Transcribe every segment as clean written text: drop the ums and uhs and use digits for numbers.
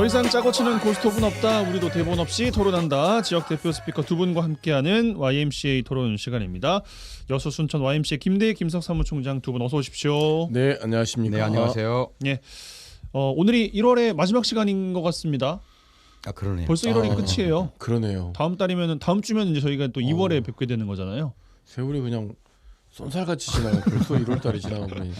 더 이상 짜고 치는 고스톱은 없다. 우리도 대본 없이 토론한다. 지역 대표 스피커 두 분과 함께하는 YMCA 토론 시간입니다. 여수 순천 YMCA 김대희 김석 사무총장 두 분 어서 오십시오. 네, 안녕하십니까. 네, 안녕하세요. 예, 오늘이 1월의 마지막 시간인 것 같습니다. 아, 그러네요. 벌써 1월이 끝이에요. 그러네요. 다음 달이면 다음 주면 이제 저희가 또 2월에 뵙게 되는 거잖아요. 세월이 그냥 쏜살같이 지나가 벌써 1월달이 지나가버리니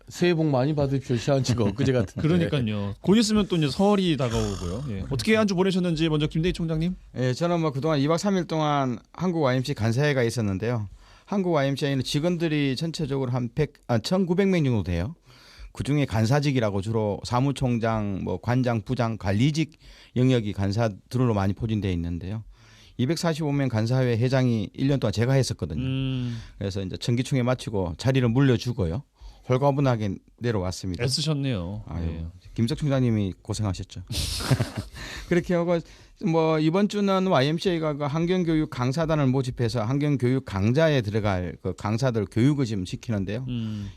새해 복 많이 받으십시오. 시한 지가 엊그제 같은데. 그러니까요. 곧 있으면 또 이제 설이 다가오고요. 예. 어떻게 한 주 보내셨는지 먼저 김대희 총장님. 예, 저는 뭐 그동안 2박 3일 동안 한국 YMCA 간사회가 있었는데요. 한국 YMCA는 직원들이 전체적으로 한 1,900명 정도 돼요. 그중에 간사직이라고 주로 사무총장, 뭐 관장, 부장, 관리직 영역이 간사들로 많이 포진되어 있는데요. 245명 간사회 회장이 1년 동안 제가 했었거든요. 그래서 이제 정기총회 마치고 자리를 물려주고요. 홀가분하게 내려왔습니다. 애쓰셨네요. 아유, 예. 김석 총장님이 고생하셨죠. 그렇게 하고 뭐 이번 주는 YMCA가 그 환경교육 강사단을 모집해서 환경교육 강좌에 들어갈 그 강사들 교육을 지금 시키는데요.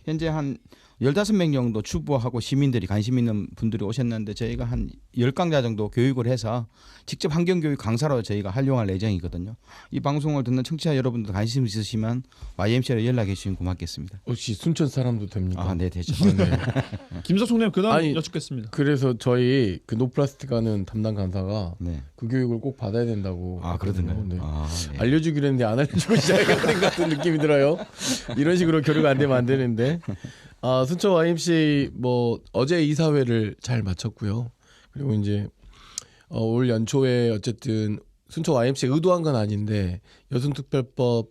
현재 한 15명 정도 주부하고 시민들이 관심 있는 분들이 오셨는데 저희가 한 10강좌 정도 교육을 해서 직접 환경교육 강사로 저희가 활용할 예정이거든요. 이 방송을 듣는 청취자 여러분들 관심 있으시면 YMCA로 연락해 주시면 고맙겠습니다. 혹시 순천 사람도 됩니까? 아, 네, 되죠. 네. 김석 총장님 그다음 아니, 여쭙겠습니다. 그래서 저희 그 노플라스틱 하는 담당 간사가 네. 그 교육을 꼭 받아야 된다고. 아, 그러던가요? 네. 아, 네. 알려주기로 했는데 안 알려주고 시작하는 것 같은 느낌이 들어요. 이런 식으로 교류가 안 되면 안 되는데. 아, 순천 YMCA 뭐 어제 이사회를 잘 마쳤고요. 그리고 이제 올 연초에 어쨌든 순천 YMCA 의도한 건 아닌데 여순특별법에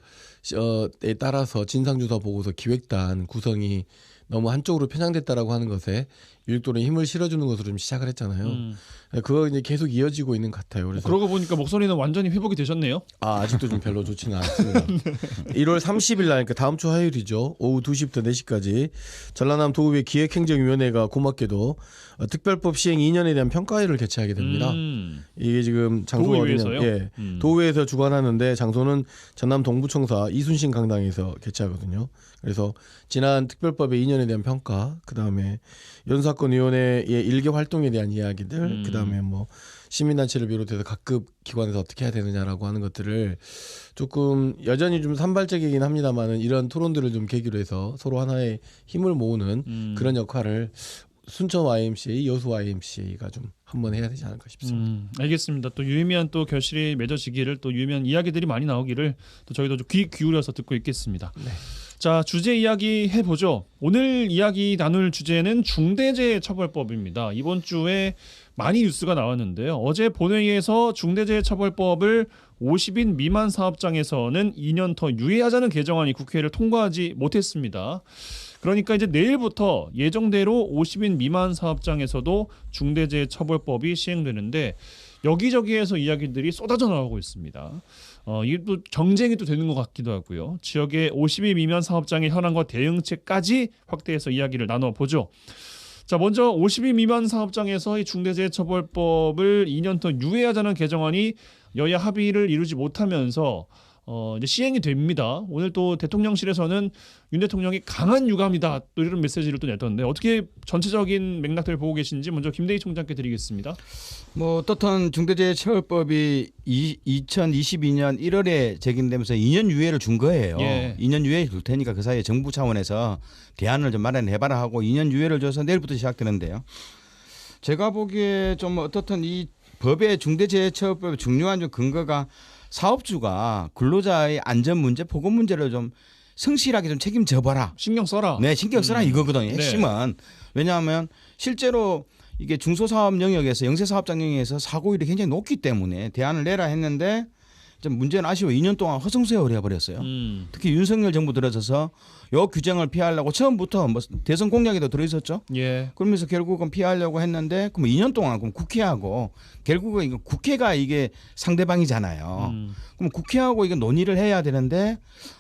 따라서 진상조사 보고서 기획단 구성이 너무 한쪽으로 편향됐다라고 하는 것에 유익도에 힘을 실어주는 것으로 좀 시작을 했잖아요. 그거 이제 계속 이어지고 있는 것 같아요. 그래서 그러고 보니까 목소리는 완전히 회복이 되셨네요. 아직도 좀 별로 좋지는 않습니다. 1월 30일 날 그러니까 다음 주 화요일이죠. 오후 2시부터 4시까지 전라남 도의회 기획행정위원회가 고맙게도 특별법 시행 2년에 대한 평가회를 개최하게 됩니다. 이게 지금 장소가 도의회에서요? 어디냐? 예, 도의회에서 주관하는데 장소는 전남 동부청사 이순신 강당에서 개최하거든요. 그래서 지난 특별법의 2년에 대한 평가, 그 다음에 연수사건위원회의 일개 활동에 대한 이야기들, 그 다음에 뭐 시민단체를 비롯해서 각급 기관에서 어떻게 해야 되느냐라고 하는 것들을 조금 여전히 좀 산발적이긴 합니다만은 이런 토론들을 좀 계기로 해서 서로 하나의 힘을 모으는 그런 역할을 순천 YMCA, 여수 YMCA가 좀 한번 해야 되지 않을까 싶습니다. 알겠습니다. 또 유의미한 또 결실이 맺어지기를, 또 유의미한 이야기들이 많이 나오기를 또 저희도 좀 귀 기울여서 듣고 있겠습니다. 네. 자, 주제 이야기 해보죠. 오늘 이야기 나눌 주제는 중대재해처벌법입니다. 이번 주에 많이 뉴스가 나왔는데요. 어제 본회의에서 중대재해처벌법을 50인 미만 사업장에서는 2년 더 유예하자는 개정안이 국회를 통과하지 못했습니다. 그러니까 이제 내일부터 예정대로 50인 미만 사업장에서도 중대재해처벌법이 시행되는데 여기저기에서 이야기들이 쏟아져 나오고 있습니다. 이게 또 정쟁이 또 되는 것 같기도 하고요. 지역의 50인 미만 사업장의 현황과 대응책까지 확대해서 이야기를 나눠보죠. 자, 먼저 50인 미만 사업장에서 이 중대재해처벌법을 2년 더 유예하자는 개정안이 여야 합의를 이루지 못하면서 이제 시행이 됩니다. 오늘 또 대통령실에서는 윤 대통령이 강한 유감이다 또 이런 메시지를 또 냈던데 어떻게 전체적인 맥락들을 보고 계신지 먼저 김대희 총장께 드리겠습니다. 뭐 어떻든 중대재해처벌법이 2022년 1월에 제기되면서 2년 유예를 준 거예요. 예. 2년 유예 줄 테니까 그 사이에 정부 차원에서 대안을 좀 마련해봐라 하고 2년 유예를 줘서 내일부터 시작되는데요. 제가 보기에 좀 어떻든 이 법의 중대재해처벌법의 중요한 좀 근거가 사업주가 근로자의 안전 문제, 보건 문제를 좀 성실하게 좀 책임져봐라. 신경 써라. 네, 신경 써라 이거거든요. 핵심은. 왜냐하면 실제로 이게 중소사업 영역에서 영세사업장 영역에서 사고율이 굉장히 높기 때문에 대안을 내라 했는데 좀 문제는 아쉬워 2년 동안 허송세월을 해버렸어요. 특히 윤석열 정부 들어서서 요 규정을 피하려고 처음부터 뭐 대선 공약에도 들어있었죠. 예. 그러면서 결국은 피하려고 했는데 그럼 2년 동안 그럼 국회하고 결국은 이거 국회가 이게 상대방이잖아요. 그럼 국회하고 이거 논의를 해야 되는데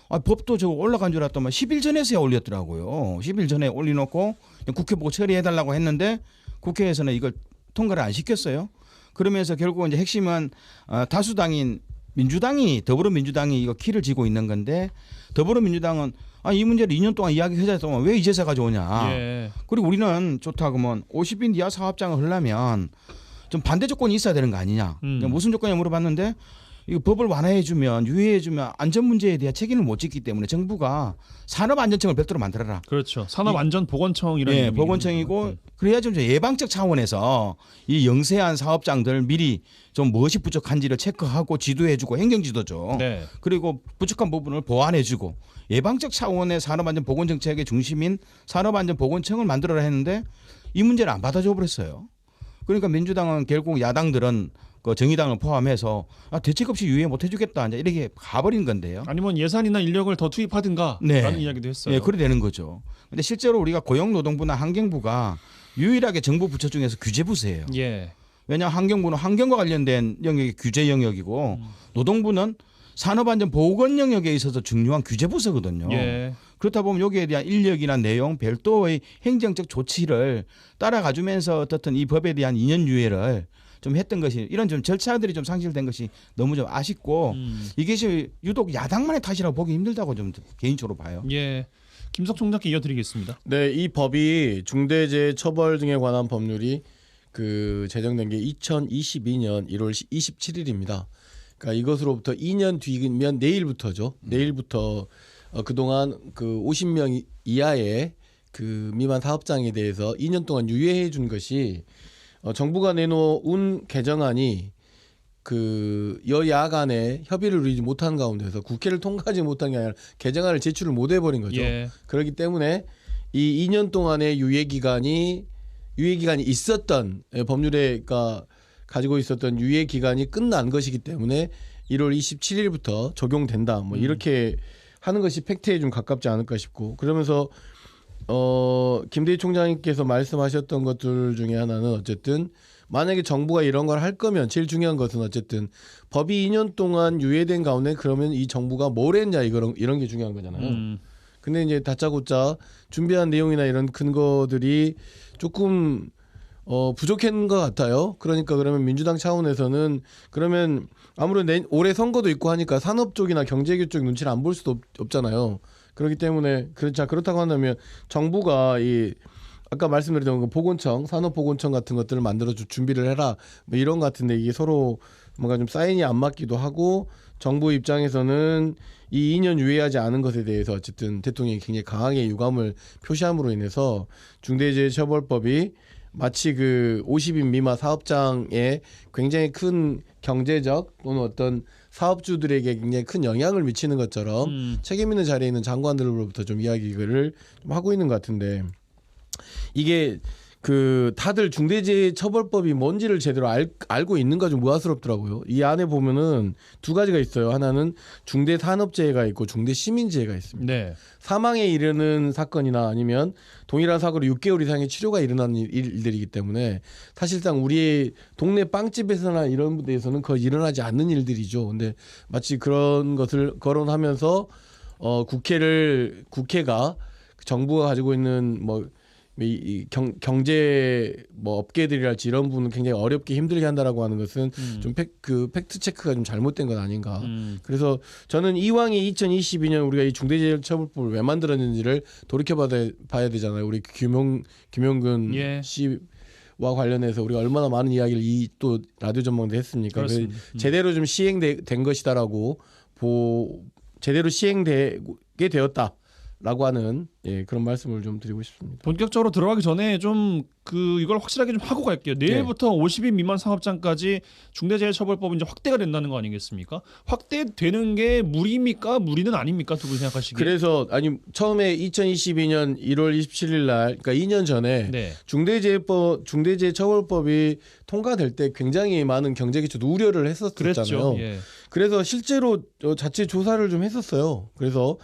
법도 저거 올라간 줄 알았더만 10일 전에서야 올렸더라고요. 10일 전에 올려놓고 국회 보고 처리해달라고 했는데 국회에서는 이걸 통과를 안 시켰어요. 그러면서 결국은 이제 핵심은 다수당인 더불어민주당이 이거 키를 쥐고 있는 건데 더불어민주당은 이 문제를 2년 동안 이야기하자 동안 왜 이제서 가져오냐. 예. 그리고 우리는 좋다 그러면 50인 이하 사업장을 하려면 좀 반대 조건이 있어야 되는 거 아니냐. 그러니까 무슨 조건이냐 물어봤는데 이거 법을 완화해주면 유예해주면 안전 문제에 대한 책임을 못 짓기 때문에 정부가 산업안전청을 별도로 만들어라. 그렇죠. 산업안전보건청 이런 예, 이름이 보건청이고 있는 거. 그래야 좀 예방적 차원에서 이 영세한 사업장들 미리 좀 무엇이 부족한지를 체크하고 지도해주고 행정지도죠. 네. 그리고 부족한 부분을 보완해주고 예방적 차원의 산업안전보건정책의 중심인 산업안전보건청을 만들어라 했는데 이 문제를 안 받아줘 버렸어요. 그러니까 민주당은 결국 야당들은 그 정의당을 포함해서 대책 없이 유예 못 해주겠다 이제 이렇게 가버린 건데요. 아니면 예산이나 인력을 더 투입하든가 네. 라는 이야기도 했어요. 네, 그래 되는 거죠. 근데 실제로 우리가 고용노동부나 환경부가 유일하게 정부 부처 중에서 규제 부서예요. 예. 왜냐 환경부는 환경과 관련된 영역이 규제 영역이고 노동부는 산업안전보건 영역에 있어서 중요한 규제 부서거든요. 예. 그렇다 보면 여기에 대한 인력이나 내용 별도의 행정적 조치를 따라가주면서 어떻든 이 법에 대한 2년 유예를 좀 했던 것이 이런 좀 절차들이 좀 상실된 것이 너무 좀 아쉽고 이것이 유독 야당만의 탓이라고 보기 힘들다고 좀 개인적으로 봐요. 예. 김석 총장께 이어드리겠습니다. 네, 이 법이 중대재해처벌 등에 관한 법률이 그 제정된 게 2022년 1월 27일입니다. 그러니까 이것으로부터 2년 뒤면 내일부터죠. 내일부터 그동안 그 50명 이하의 그 미만 사업장에 대해서 2년 동안 유예해 준 것이 정부가 내놓은 개정안이 그 여야 간의 협의를 이루지 못한 가운데서 국회를 통과하지 못한 게 아니라 개정안을 제출을 못 해버린 거죠. 예. 그렇기 때문에 이 2년 동안의 유예 기간이 있었던 법률에가 가지고 있었던 유예 기간이 끝난 것이기 때문에 1월 27일부터 적용된다. 뭐 이렇게 하는 것이 팩트에 좀 가깝지 않을까 싶고 그러면서 김대희 총장님께서 말씀하셨던 것들 중에 하나는 어쨌든 만약에 정부가 이런 걸 할 거면 제일 중요한 것은 어쨌든 법이 2년 동안 유예된 가운데 그러면 이 정부가 뭘 했냐 이런 게 중요한 거잖아요. 근데 이제 다짜고짜 준비한 내용이나 이런 근거들이 조금 부족한 것 같아요. 그러니까 그러면 민주당 차원에서는 그러면 아무래도 올해 선거도 있고 하니까 산업 쪽이나 경제교 쪽 눈치를 안 볼 수도 없잖아요. 그렇기 때문에 그렇다고 한다면 정부가 이 아까 말씀드렸던 그 보건청, 산업보건청 같은 것들을 만들어 준비를 해라. 뭐 이런 것 같은데 이게 서로 뭔가 좀 사인이 안 맞기도 하고 정부 입장에서는 이 2년 유예하지 않은 것에 대해서 어쨌든 대통령이 굉장히 강하게 유감을 표시함으로 인해서 중대재해처벌법이 마치 그 50인 미만 사업장에 굉장히 큰 경제적 또는 어떤 사업주들에게 굉장히 큰 영향을 미치는 것처럼 책임 있는 자리에 있는 장관들로부터 좀 이야기를 좀 하고 있는 것 같은데 이게 그 다들 중대재해처벌법이 뭔지를 제대로 알고 있는가 좀 의아스럽더라고요. 이 안에 보면은 두 가지가 있어요. 하나는 중대산업재해가 있고 중대시민재해가 있습니다. 네. 사망에 이르는 사건이나 아니면 동일한 사고로 6개월 이상의 치료가 일어나는 일들이기 때문에 사실상 우리 동네 빵집에서나 이런 데에서는 거의 일어나지 않는 일들이죠. 근데 마치 그런 것을 거론하면서 국회가 정부가 가지고 있는 뭐 이 경제 뭐 업계들이랄지 이런 부분은 굉장히 어렵게 힘들게 한다라고 하는 것은 좀 팩트 체크가 좀 잘못된 것 아닌가. 그래서 저는 이왕이 2022년 우리가 이 중대재해처벌법을 왜 만들었는지를 돌이켜 봐야 되잖아요. 우리 김용근 예. 씨와 관련해서 우리가 얼마나 많은 이야기를 또 라디오 전망대 했습니까? 그래서 제대로 좀 시행된 것이다라고 제대로 시행되게 되었다. 라고 하는 그런 말씀을 좀 드리고 싶습니다. 본격적으로 들어가기 전에 좀 이걸 확실하게 좀 하고 갈게요. 내일부터 50인 미만 사업장까지 중대재해처벌법이 이제 확대가 된다는 거 아니겠습니까? 확대되는 게 무리입니까? 무리는 아닙니까? 두 분 생각하시기에. 그래서 처음에 2022년 1월 27일 날 그러니까 2년 전에 네. 중대재해처벌법이 통과될 때 굉장히 많은 경제기초도 우려를 했었잖아요. 그랬죠. 예. 그래서 실제로 자체 조사를 좀 했었어요. 그래서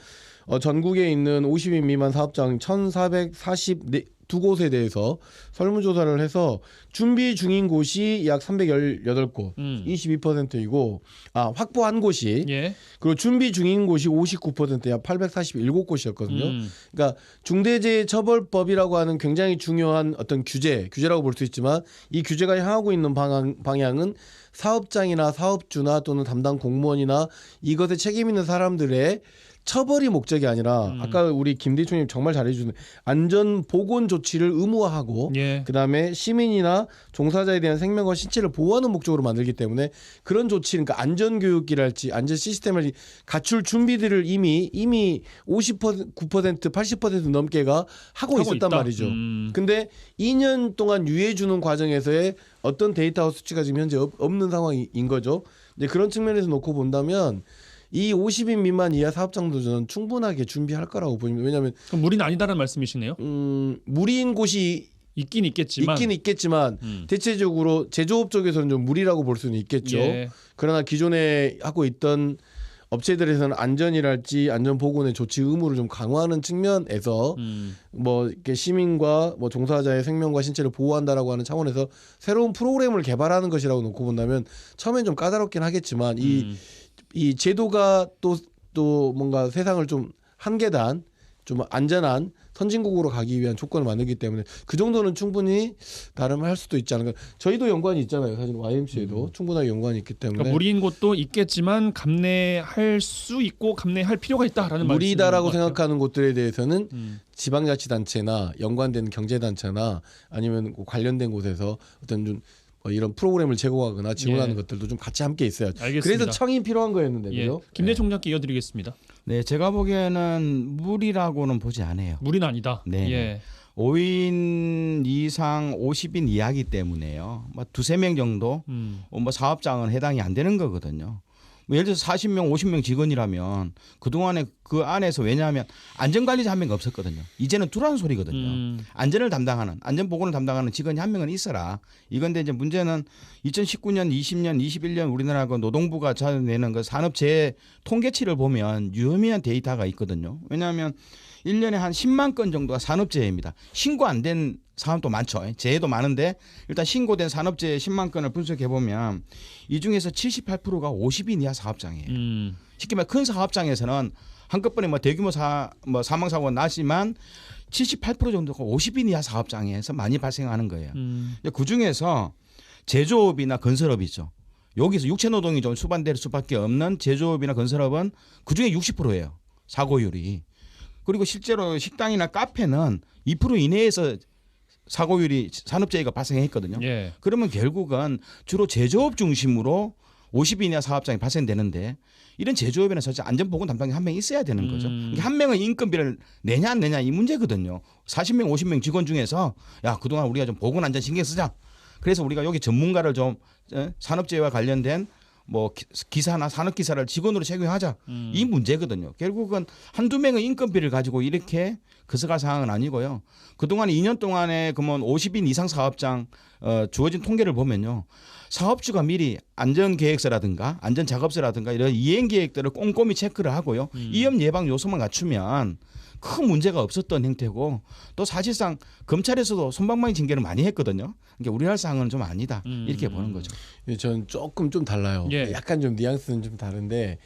전국에 있는 50인 미만 사업장 1,442곳에 대해서 설문조사를 해서 준비 중인 곳이 약 318곳, 22%이고 확보한 곳이 예. 그리고 준비 중인 곳이 59%, 약 847곳이었거든요. 그러니까 중대재해처벌법이라고 하는 굉장히 중요한 어떤 규제라고 볼 수 있지만 이 규제가 향하고 있는 방향은 사업장이나 사업주나 또는 담당 공무원이나 이것에 책임 있는 사람들의 처벌이 목적이 아니라 아까 우리 김대총님 정말 잘해주는 안전 보건 조치를 의무화하고 예. 그다음에 시민이나 종사자에 대한 생명과 신체를 보호하는 목적으로 만들기 때문에 그런 조치, 그러니까 안전 교육이랄지 안전 시스템을 갖출 준비들을 이미 50%, 9%, 80% 넘게가 하고 있었단 있다. 말이죠. 근데 2년 동안 유예 주는 과정에서의 어떤 데이터 수치가 지금 현재 없는 상황인 거죠. 이제 그런 측면에서 놓고 본다면 이 50인 미만 이하 사업장도 저는 충분하게 준비할 거라고 보입니다. 왜냐하면 그럼 무리는 아니다라는 말씀이시네요. 무리인 곳이 있긴 있겠지만 대체적으로 제조업 쪽에서는 좀 무리라고 볼 수는 있겠죠. 예. 그러나 기존에 하고 있던 업체들에서는 안전이랄지 안전 보건의 조치 의무를 좀 강화하는 측면에서 뭐 이렇게 시민과 뭐 종사자의 생명과 신체를 보호한다라고 하는 차원에서 새로운 프로그램을 개발하는 것이라고 놓고 본다면 처음엔 좀 까다롭긴 하겠지만 이 제도가 또 뭔가 세상을 좀 한 계단 좀 안전한 선진국으로 가기 위한 조건을 만들기 때문에 그 정도는 충분히 나름 할 수도 있지 않을까. 저희도 연관이 있잖아요. 사실 YMCA도 충분하게 연관이 있기 때문에 그러니까 무리인 곳도 있겠지만 감내할 수 있고 감내할 필요가 있다라는 무리다라고 말씀인 것 같아요. 생각하는 곳들에 대해서는 지방자치단체나 연관된 경제단체나 아니면 관련된 곳에서 어떤 좀 이런 프로그램을 제공하거나 지원하는 예. 것들도 좀 같이 함께 있어야. 알겠습니다. 그래서 청이 필요한 거였는데 예. 그죠? 김대 총장께 이어드리겠습니다. 네, 제가 보기에는 무리라고는 보지 않아요. 무리는 아니다. 네. 예. 5인 이상 50인 이하기 때문에요. 뭐 두세 명 정도 뭐 사업장은 해당이 안 되는 거거든요. 뭐 예를 들어서 40명, 50명 직원이라면 그동안에 그 안에서 왜냐하면 안전관리자 한 명 없었거든요. 이제는 두라는 소리거든요. 안전을 담당하는, 안전보건을 담당하는 직원이 한 명은 있어라. 이건데 이제 문제는 2019년, 20년, 21년 우리나라 그 노동부가 자내는 그 산업재해 통계치를 보면 유의미한 데이터가 있거든요. 왜냐하면 1년에 한 10만 건 정도가 산업재해입니다. 신고 안 된 사업도 많죠. 재해도 많은데 일단 신고된 산업재해 10만 건을 분석해 보면 이 중에서 78%가 50인 이하 사업장이에요. 쉽게 말해 큰 사업장에서는 한꺼번에 뭐 대규모 뭐 사망 사고가 나지만 78% 정도가 50인 이하 사업장에서 많이 발생하는 거예요. 그 중에서 제조업이나 건설업이죠. 여기서 육체 노동이 좀 수반될 수밖에 없는 제조업이나 건설업은 그 중에 60%예요. 사고율이. 그리고 실제로 식당이나 카페는 2% 이내에서 사고율이 산업재해가 발생했거든요. 예. 그러면 결국은 주로 제조업 중심으로 50인 이하 사업장이 발생되는데 이런 제조업에는 사실 안전보건 담당자 한 명이 있어야 되는 거죠. 한 명은 인건비를 내냐 안 내냐 이 문제거든요. 40명 50명 직원 중에서 야 그동안 우리가 좀 보건 안전 신경 쓰자. 그래서 우리가 여기 전문가를 좀 산업재해와 관련된 뭐 기사나 산업기사를 직원으로 채용하자. 이 문제거든요. 결국은 한두 명의 인건비를 가지고 이렇게 그서갈 상황은 아니고요. 그동안 2년 동안에 그러면 50인 이상 사업장 주어진 통계를 보면요. 사업주가 미리 안전계획서라든가 안전작업서라든가 이런 이행계획들을 꼼꼼히 체크를 하고요. 위험 예방 요소만 갖추면 큰 문제가 없었던 형태고 또 사실상 검찰에서도 솜방망이 징계를 많이 했거든요. 그러니까 우리나라 상황은 좀 아니다. 이렇게 보는 거죠. 저는 조금 좀 달라요. 예. 약간 좀 뉘앙스는 좀 다른데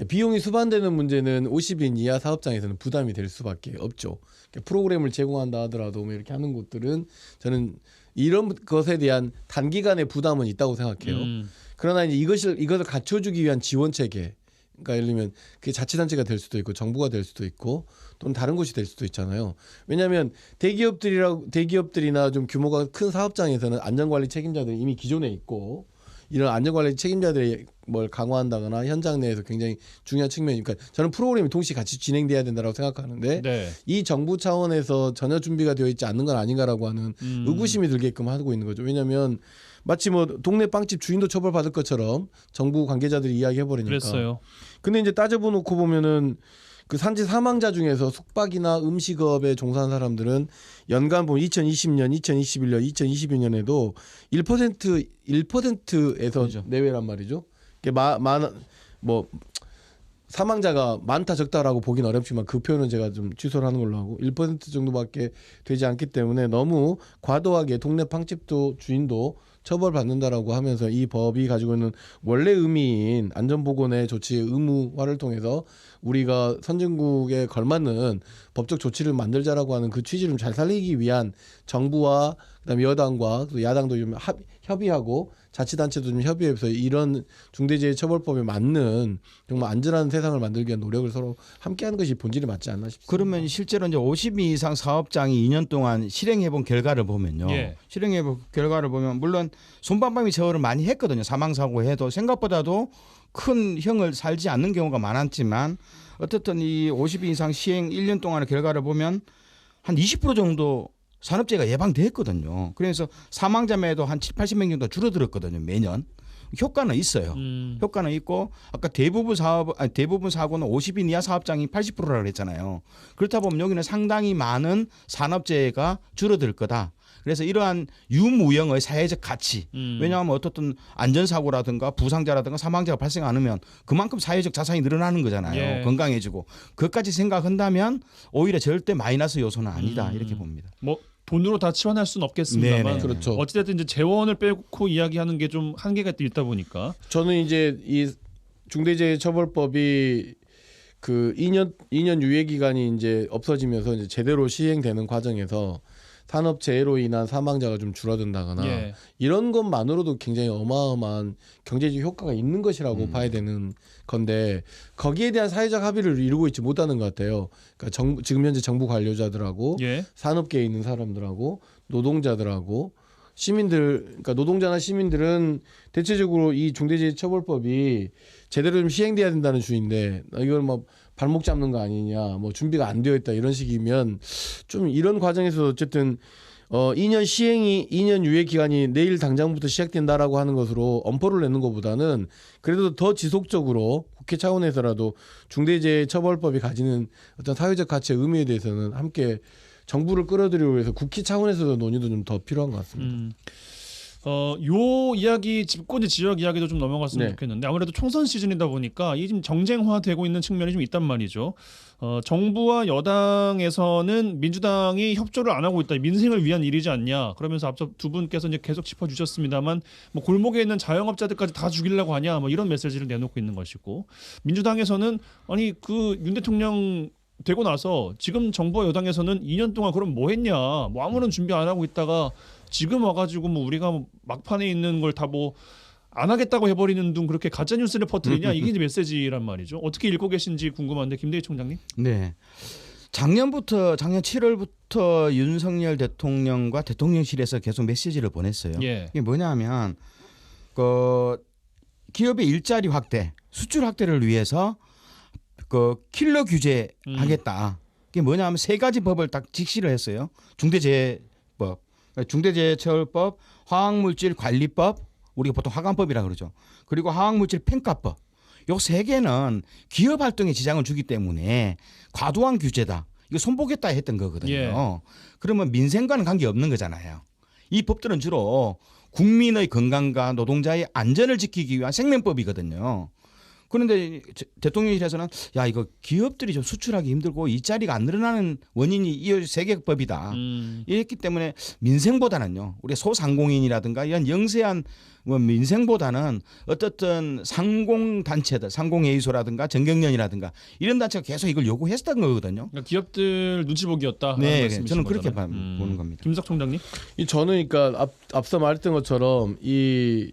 비용이 수반되는 문제는 50인 이하 사업장에서는 부담이 될 수밖에 없죠. 프로그램을 제공한다 하더라도 뭐 이렇게 하는 곳들은 저는 이런 것에 대한 단기간의 부담은 있다고 생각해요. 그러나 이제 이것을 갖춰주기 위한 지원 체계. 그러니까 예를 들면 그게 자치단체가 될 수도 있고 정부가 될 수도 있고 또는 다른 곳이 될 수도 있잖아요. 왜냐하면 대기업들이나 좀 규모가 큰 사업장에서는 안전관리 책임자들이 이미 기존에 있고 이런 안전관리 책임자들이 뭘 강화한다거나 현장 내에서 굉장히 중요한 측면이니까 저는 프로그램이 동시에 같이 진행돼야 된다고 생각하는데 네. 이 정부 차원에서 전혀 준비가 되어 있지 않는 건 아닌가라고 하는 의구심이 들게끔 하고 있는 거죠. 왜냐하면 마치 뭐 동네 빵집 주인도 처벌받을 것처럼 정부 관계자들이 이야기해버리니까. 그랬어요. 근데 이제 따져보놓고 보면은 그 산재 사망자 중에서 숙박이나 음식업에 종사한 사람들은 연간 보면 2020년, 2021년, 2022년에도 1%에서 그렇죠. 내외란 말이죠. 뭐 사망자가 많다 적다라고 보긴 어렵지만 그 표현은 제가 좀 취소를 하는 걸로 하고 1% 정도밖에 되지 않기 때문에 너무 과도하게 동네 빵집도 주인도 처벌받는다라고 하면서 이 법이 가지고 있는 원래 의미인 안전보건의 조치 의무화를 통해서 우리가 선진국에 걸맞는 법적 조치를 만들자라고 하는 그 취지를 잘 살리기 위한 정부와 그다음에 여당과 또 야당도 좀 협의하고 자치단체도 좀 협의해서 이런 중대재해처벌법에 맞는 정말 안전한 세상을 만들기 위한 노력을 서로 함께하는 것이 본질이 맞지 않나 싶습니다. 그러면 실제로 이제 50인 이상 사업장이 2년 동안 실행해본 결과를 보면요. 예. 실행해본 결과를 보면 물론 솜방망이 처벌을 많이 했거든요. 사망사고 해도 생각보다도 큰 형을 살지 않는 경우가 많았지만 어쨌든 이 50인 이상 시행 1년 동안의 결과를 보면 한 20% 정도 산업재해가 예방됐거든요. 그래서 사망자매도 한 7, 80명 정도 줄어들었거든요. 매년. 효과는 있어요. 효과는 있고 아까 대부분 사고는 50인 이하 사업장이 80%라고 그랬잖아요. 그렇다 보면 여기는 상당히 많은 산업재해가 줄어들 거다. 그래서 이러한 유무형의 사회적 가치. 왜냐하면 어떻든 안전사고라든가 부상자라든가 사망자가 발생 않으면 그만큼 사회적 자산이 늘어나는 거잖아요. 예. 건강해지고. 그것까지 생각한다면 오히려 절대 마이너스 요소는 아니다. 이렇게 봅니다. 뭐 돈으로 다 치환할 수는 없겠습니다만 네네. 그렇죠. 어찌됐든 이제 재원을 빼고 이야기하는 게 좀 한계가 있다 보니까 저는 이제 이 중대재해처벌법이 그 2년 유예 기간이 이제 없어지면서 이제 제대로 시행되는 과정에서 산업재해로 인한 사망자가 좀 줄어든다거나 예. 이런 것만으로도 굉장히 어마어마한 경제적 효과가 있는 것이라고 봐야 되는 건데 거기에 대한 사회적 합의를 이루고 있지 못하는 것 같아요. 그러니까 지금 현재 정부 관료자들하고 예. 산업계에 있는 사람들하고 노동자들하고 시민들, 그러니까 노동자나 시민들은 대체적으로 이 중대재해처벌법이 제대로 좀 시행돼야 된다는 주의인데 이걸 뭐 발목 잡는 거 아니냐, 뭐 준비가 안 되어 있다 이런 식이면 좀 이런 과정에서 어쨌든 2년 유예 기간이 내일 당장부터 시작된다라고 하는 것으로 엄포를 내는 것보다는 그래도 더 지속적으로 국회 차원에서라도 중대재해처벌법이 가지는 어떤 사회적 가치의 의미에 대해서는 함께 정부를 끌어들이기 위해서 국회 차원에서도 논의도 좀 더 필요한 것 같습니다. 요 이야기 집권지 지역 이야기도 좀 넘어갔으면 네. 좋겠는데 아무래도 총선 시즌이다 보니까 이 지금 정쟁화되고 있는 측면이 좀 있단 말이죠. 정부와 여당에서는 민주당이 협조를 안 하고 있다. 민생을 위한 일이지 않냐. 그러면서 앞서 두 분께서 이제 계속 짚어주셨습니다만 뭐 골목에 있는 자영업자들까지 다 죽이려고 하냐. 뭐 이런 메시지를 내놓고 있는 것이고 민주당에서는 아니 그 윤 대통령 되고 나서 지금 정부와 여당에서는 2년 동안 그럼 뭐 했냐. 뭐 아무런 준비 안 하고 있다가 지금 와가지고 뭐 우리가 뭐 막판에 있는 걸 다 뭐 안 하겠다고 해버리는 둥 그렇게 가짜 뉴스를 퍼뜨리냐 이게 이제 메시지란 말이죠. 어떻게 읽고 계신지 궁금한데 김대희 총장님. 네. 작년 7월부터 윤석열 대통령과 대통령실에서 계속 메시지를 보냈어요. 예. 이게 뭐냐면 그 기업의 일자리 확대, 수출 확대를 위해서 그 킬러 규제하겠다. 이게 뭐냐면 세 가지 법을 딱 직시를 했어요. 중대재해법, 중대재해처벌법, 화학물질관리법, 우리가 보통 화관법이라 그러죠. 그리고 화학물질 평가법. 요 세 개는 기업 활동에 지장을 주기 때문에 과도한 규제다. 이거 손보겠다 했던 거거든요. 예. 그러면 민생과는 관계 없는 거잖아요. 이 법들은 주로 국민의 건강과 노동자의 안전을 지키기 위한 생명법이거든요. 그런데 대통령실에서는 야 이거 기업들이 좀 수출하기 힘들고 일자리가 안 늘어나는 원인이 이 세계법이다. 이랬기 때문에 민생보다는요. 우리 소상공인이라든가 이런 영세한 뭐 민생보다는 어떻든 상공단체들, 상공회의소라든가 정경련이라든가 이런 단체가 계속 이걸 요구했던 거거든요. 그러니까 기업들 눈치 보기였다. 네, 저는 그렇게 보는 겁니다. 김석 총장님. 저는 그러니까 앞서 말했던 것처럼 이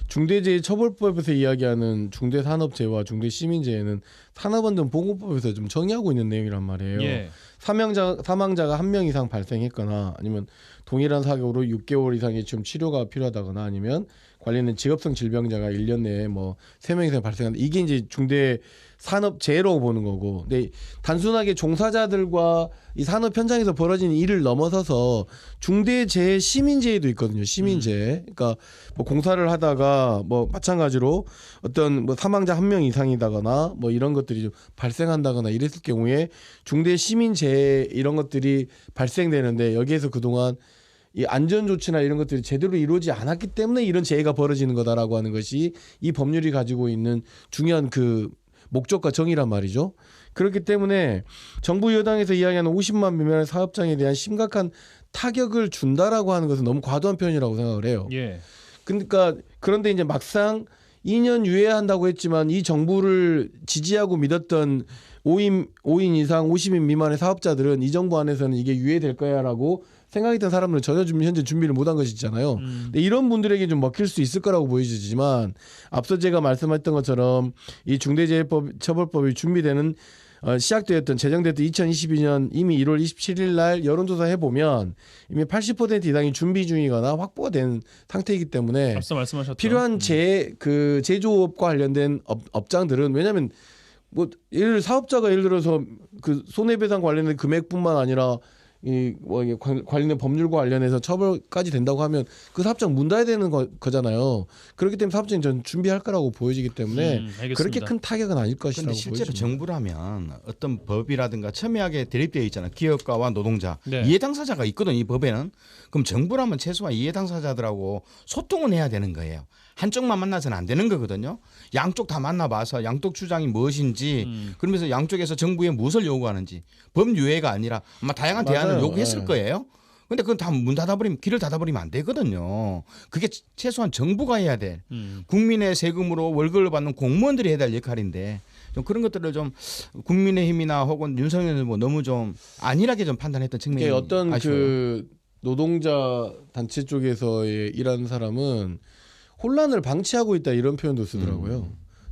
중대재해처벌법에서 이야기하는 중대산업재해와 중대시민재해는 산업안전보건법에서 좀 정의하고 있는 내용이란 말이에요. 예. 사망자가 한 명 이상 발생했거나 아니면 동일한 사고로 6개월 이상의 좀 치료가 필요하다거나 아니면 관련된 직업성 질병자가 1년 내에 뭐 3명 이상 발생한다. 이게 이제 중대 산업재해라고 보는 거고. 근데 단순하게 종사자들과 이 산업 현장에서 벌어지는 일을 넘어서서 중대재해 시민재해도 있거든요. 시민재해. 그러니까 뭐 공사를 하다가 뭐 마찬가지로 어떤 뭐 사망자 한 명 이상이다거나 뭐 이런 것들이 좀 발생한다거나 이랬을 경우에 중대 시민재해 이런 것들이 발생되는데 여기에서 그동안 이 안전 조치나 이런 것들이 제대로 이루어지지 않았기 때문에 이런 재해가 벌어지는 거다라고 하는 것이 이 법률이 가지고 있는 중요한 그 목적과 정의란 말이죠. 그렇기 때문에 정부 여당에서 이야기하는 50만 미만의 사업장에 대한 심각한 타격을 준다라고 하는 것은 너무 과도한 표현이라고 생각을 해요. 예. 그러니까 그런데 이제 막상 2년 유예한다고 했지만 이 정부를 지지하고 믿었던 5인 이상 50인 미만의 사업자들은 이 정부 안에서는 이게 유예될 거야라고 생각했던 사람들은 전혀 현재 준비를 못한 것이잖아요. 근데 이런 분들에게 좀 먹힐 수 있을 거라고 보여지지만 앞서 제가 말씀했던 것처럼 이 중대재해처벌법이 준비되는 시작되었던 제정됐던 2022년 이미 1월 27일 날 여론조사 해보면 이미 80% 이상이 준비 중이거나 확보가 된 상태이기 때문에 앞서 말씀하셨던 필요한 제조업과 관련된 업장들은 왜냐하면 뭐 사업자가 예를 들어서 그 손해배상 관련된 금액뿐만 아니라 관련된 법률과 관련해서 처벌까지 된다고 하면 그 사업장 문 닫아야 되는 거잖아요. 그렇기 때문에 사업장이 전 준비할 거라고 보여지기 때문에 알겠습니다. 그렇게 큰 타격은 아닐 것이라고 그런데 실제로 보여집니다. 정부라면 어떤 법이라든가 첨예하게 대립되어 있잖아요. 기업가와 노동자 네. 이해 당사자가 있거든 이 법에는. 그럼 정부라면 최소한 이해 당사자들하고 소통은 해야 되는 거예요. 한쪽만 만나서는 안 되는 거거든요. 양쪽 다 만나봐서 양쪽 주장이 무엇인지 그러면서 양쪽에서 정부에 무엇을 요구하는지 법유예가 아니라 아마 다양한 대안을 맞아요. 요구했을 네. 거예요. 근데 그건 다 문 닫아버리면 길을 닫아버리면 안 되거든요. 그게 최소한 정부가 해야 돼. 국민의 세금으로 월급을 받는 공무원들이 해야 될 역할인데 좀 그런 것들을 좀 국민의힘이나 혹은 윤석열 후보 너무 좀 안일하게 좀 판단했던 측면이 어떤 아쉬워요. 그 노동자 단체 쪽에서의 일하는 사람은 혼란을 방치하고 있다 이런 표현도 쓰더라고요.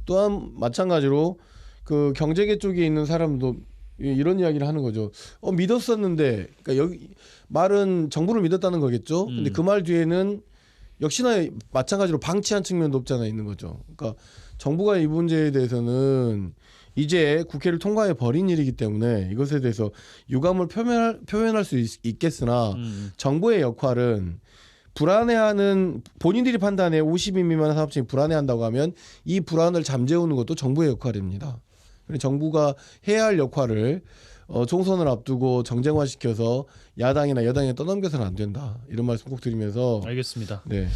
또한 마찬가지로 그 경제계 쪽에 있는 사람도 이런 이야기를 하는 거죠. 믿었었는데, 그러니까 여기 말은 정부를 믿었다는 거겠죠. 근데 그 말 뒤에는 역시나 마찬가지로 방치한 측면도 없잖아 있는 거죠. 그러니까 정부가 이 문제에 대해서는 이제 국회를 통과해 버린 일이기 때문에 이것에 대해서 유감을 표현할 수 있겠으나 정부의 역할은 불안해하는 본인들이 판단해 50인 미만 사업장이 불안해한다고 하면 이 불안을 잠재우는 것도 정부의 역할입니다. 정부가 해야 할 역할을 총선을 앞두고 정쟁화시켜서 야당이나 여당에 떠넘겨서는 안 된다. 이런 말씀 꼭 드리면서 알겠습니다. 네.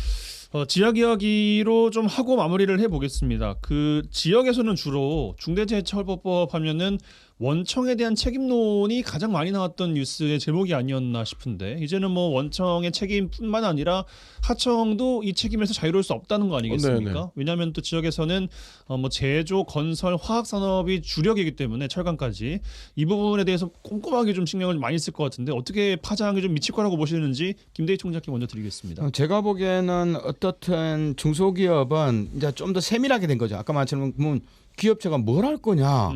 지역 이야기로 좀 하고 마무리를 해보겠습니다. 그 지역에서는 주로 중대재해처벌법 하면은 원청에 대한 책임론이 가장 많이 나왔던 뉴스의 제목이 아니었나 싶은데 이제는 뭐 원청의 책임뿐만 아니라 하청도 이 책임에서 자유로울 수 없다는 거 아니겠습니까? 네네. 왜냐하면 또 지역에서는 뭐 제조, 건설, 화학 산업이 주력이기 때문에 철강까지 이 부분에 대해서 꼼꼼하게 좀 신경을 많이 쓸 것 같은데 어떻게 파장이 좀 미칠 거라고 보시는지 김대희 총장께 먼저 드리겠습니다. 제가 보기에는 어떻든 중소기업은 이제 좀 더 세밀하게 된 거죠. 아까 말처럼 그러면 기업체가 뭘 할 거냐.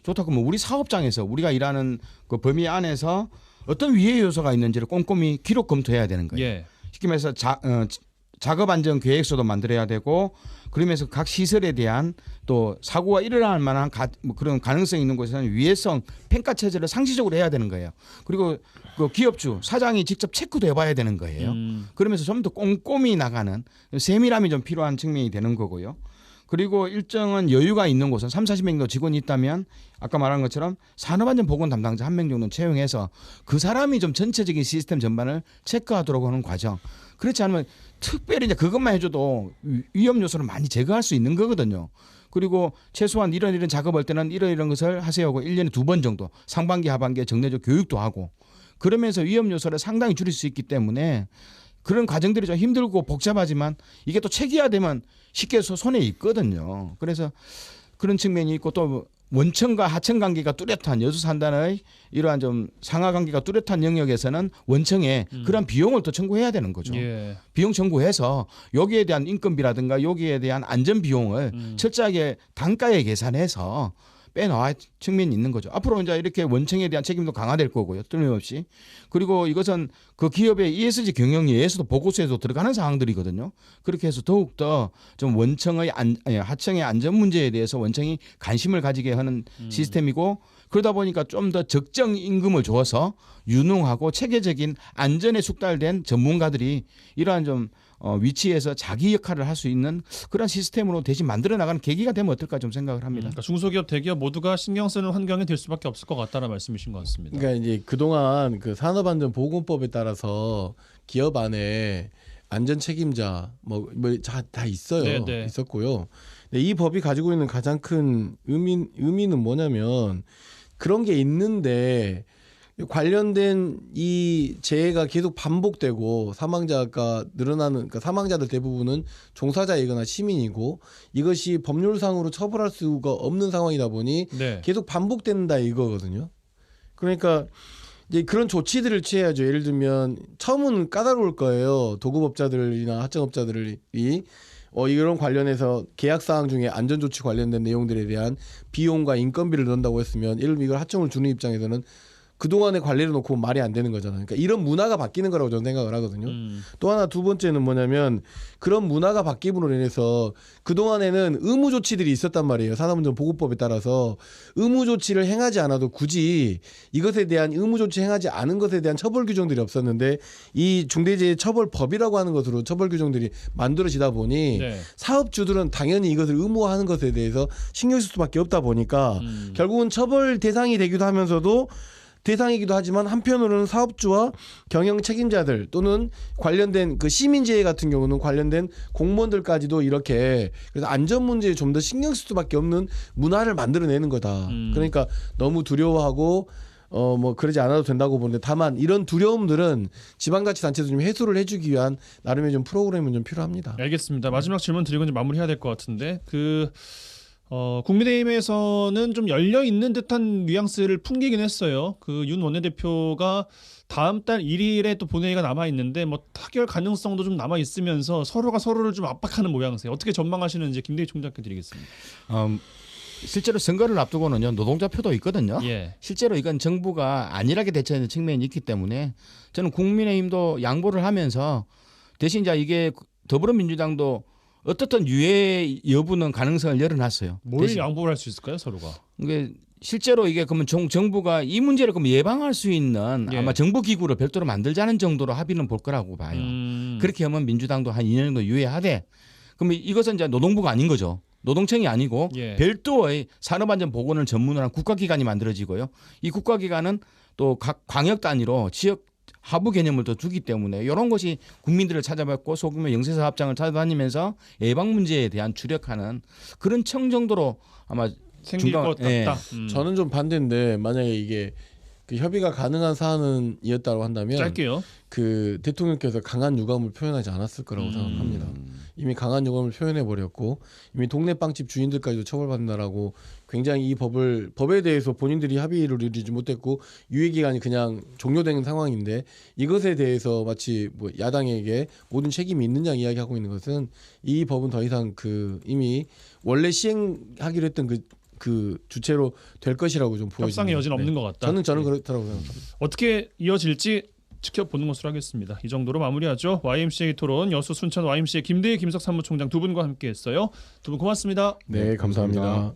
좋다 그러면 우리 사업장에서 우리가 일하는 그 범위 안에서 어떤 위해 요소가 있는지를 꼼꼼히 기록 검토해야 되는 거예요. 예. 쉽게 말해서 작업 안전 계획서도 만들어야 되고 그러면서 각 시설에 대한 또 사고가 일어날 만한 뭐 그런 가능성이 있는 곳에서는 위해성 평가 체제를 상시적으로 해야 되는 거예요. 그리고 그 기업주 사장이 직접 체크도 해봐야 되는 거예요. 그러면서 좀 더 꼼꼼히 나가는 세밀함이 좀 필요한 측면이 되는 거고요. 그리고 일정한 여유가 있는 곳은 30-40명 정도 직원이 있다면 아까 말한 것처럼 산업안전보건 담당자 1명 정도 채용해서 그 사람이 좀 전체적인 시스템 전반을 체크하도록 하는 과정. 그렇지 않으면 특별히 이제 그것만 해줘도 위험 요소를 많이 제거할 수 있는 거거든요. 그리고 최소한 이런 작업할 때는 이런 것을 하세요 하고 1년에 2번 정도 상반기 하반기에 정례적 교육도 하고 그러면서 위험 요소를 상당히 줄일 수 있기 때문에 그런 과정들이 좀 힘들고 복잡하지만 이게 또 체계화되면 쉽게 손에 있거든요. 그래서 그런 측면이 있고 또 원청과 하청 관계가 뚜렷한 여수산단의 이러한 좀 상하 관계가 뚜렷한 영역에서는 원청에 그런 비용을 또 청구해야 되는 거죠. 예. 비용 청구해서 여기에 대한 인건비라든가 여기에 대한 안전 비용을 철저하게 단가에 계산해서 빼놔야 측면이 있는 거죠. 앞으로 이제 이렇게 원청에 대한 책임도 강화될 거고요. 틀림없이. 그리고 이것은 그 기업의 ESG 경영에서도 보고서에도 들어가는 사항들이거든요. 그렇게 해서 더욱더 좀 원청의 하청의 안전 문제에 대해서 원청이 관심을 가지게 하는 시스템이고 그러다 보니까 좀 더 적정 임금을 줘서 유능하고 체계적인 안전에 숙달된 전문가들이 이러한 좀 위치에서 자기 역할을 할 수 있는 그런 시스템으로 대신 만들어 나가는 계기가 되면 어떨까 좀 생각을 합니다. 그러니까 중소기업, 대기업 모두가 신경 쓰는 환경이 될 수밖에 없을 것 같다는 말씀이신 것 같습니다. 그러니까 이제 그동안 그 산업안전보건법에 따라서 기업 안에 안전 책임자 뭐 다 있어요. 네네. 있었고요. 근데 이 법이 가지고 있는 가장 큰 의미는 뭐냐면 그런 게 있는데 관련된 이 재해가 계속 반복되고 사망자가 늘어나는 그러니까 사망자들 대부분은 종사자이거나 시민이고 이것이 법률상으로 처벌할 수가 없는 상황이다 보니 네. 계속 반복된다 이거거든요. 그러니까 이제 그런 조치들을 취해야죠. 예를 들면 처음은 까다로울 거예요. 도급업자들이나 하청업자들이 이런 관련해서 계약 사항 중에 안전조치 관련된 내용들에 대한 비용과 인건비를 넣는다고 했으면 예를 들면 이걸 하청을 주는 입장에서는 그동안의 관리를 놓고 말이 안 되는 거잖아요. 그러니까 이런 문화가 바뀌는 거라고 저는 생각을 하거든요. 또 하나 두 번째는 뭐냐면 그런 문화가 바뀜으로 인해서 그동안에는 의무 조치들이 있었단 말이에요. 산업안전보건법에 따라서 의무 조치를 행하지 않아도 굳이 이것에 대한 의무 조치 행하지 않은 것에 대한 처벌 규정들이 없었는데 이 중대재해처벌법이라고 하는 것으로 처벌 규정들이 만들어지다 보니 네. 사업주들은 당연히 이것을 의무화하는 것에 대해서 신경 쓸 수밖에 없다 보니까 결국은 처벌 대상이 되기도 하면서도 대상이기도 하지만 한편으로는 사업주와 경영 책임자들 또는 관련된 그 시민재해 같은 경우는 관련된 공무원들까지도 이렇게 그래서 안전 문제에 좀 더 신경 쓸 수밖에 없는 문화를 만들어내는 거다. 그러니까 너무 두려워하고 뭐 그러지 않아도 된다고 보는데 다만 이런 두려움들은 지방자치단체도 좀 해소를 해주기 위한 나름의 좀 프로그램은 좀 필요합니다. 알겠습니다. 마지막 질문 드리고 이제 마무리해야 될 것 같은데 국민의힘에서는 좀 열려 있는 듯한 뉘앙스를 풍기긴 했어요. 그 윤 원내대표가 다음 달 1일에 또 본회의가 남아 있는데 뭐 타결 가능성도 좀 남아 있으면서 서로가 서로를 좀 압박하는 모양새요. 어떻게 전망하시는지 김대희 총장께 드리겠습니다. 실제로 선거를 앞두고는요 노동자 표도 있거든요. 예. 실제로 이건 정부가 안일하게 대처하는 측면이 있기 때문에 저는 국민의힘도 양보를 하면서 대신 이제 이게 더불어민주당도 어떻든 유예 여부는 가능성을 열어놨어요. 뭘 대신 양보를 할 수 있을까요, 서로가? 이게 실제로 이게 그러면 정부가 이 문제를 그럼 예방할 수 있는 예. 아마 정부 기구를 별도로 만들자는 정도로 합의는 볼 거라고 봐요. 그렇게 하면 민주당도 한 2년 정도 유예하되 그러면 이것은 이제 노동부가 아닌 거죠. 노동청이 아니고 예. 별도의 산업안전보건을 전문으로 한 국가기관이 만들어지고요. 이 국가기관은 또 각 광역 단위로 지역 하부 개념을 더 두기 때문에 이런 것이 국민들을 찾아뵙고 소규모 영세사업장을 찾아다니면서 예방 문제에 대한 주력하는 그런 청 정도로 아마 생길 것 같다. 예. 저는 좀 반대인데 만약에 이게 그 협의가 가능한 사안이었다고 한다면 짧게요. 그 대통령께서 강한 유감을 표현하지 않았을 거라고 생각합니다. 이미 강한 유감을 표현해 버렸고 이미 동네 빵집 주인들까지도 처벌받는다라고 굉장히 이 법에 대해서 본인들이 합의를 이루지 못했고 유예 기간이 그냥 종료된 상황인데 이것에 대해서 마치 뭐 야당에게 모든 책임이 있느냐 이야기하고 있는 것은 이 법은 더 이상 그 이미 원래 시행하기로 했던 그 주체로 될 것이라고 좀 보여집니다. 협상의 여지는 없는 것 같다. 저는 그렇다고 생각합니다. 어떻게 이어질지 지켜보는 것으로 하겠습니다. 이 정도로 마무리하죠. YMCA 토론 여수 순천 YMCA 김대희 김석 사무총장 두 분과 함께했어요. 두 분 고맙습니다. 네, 감사합니다.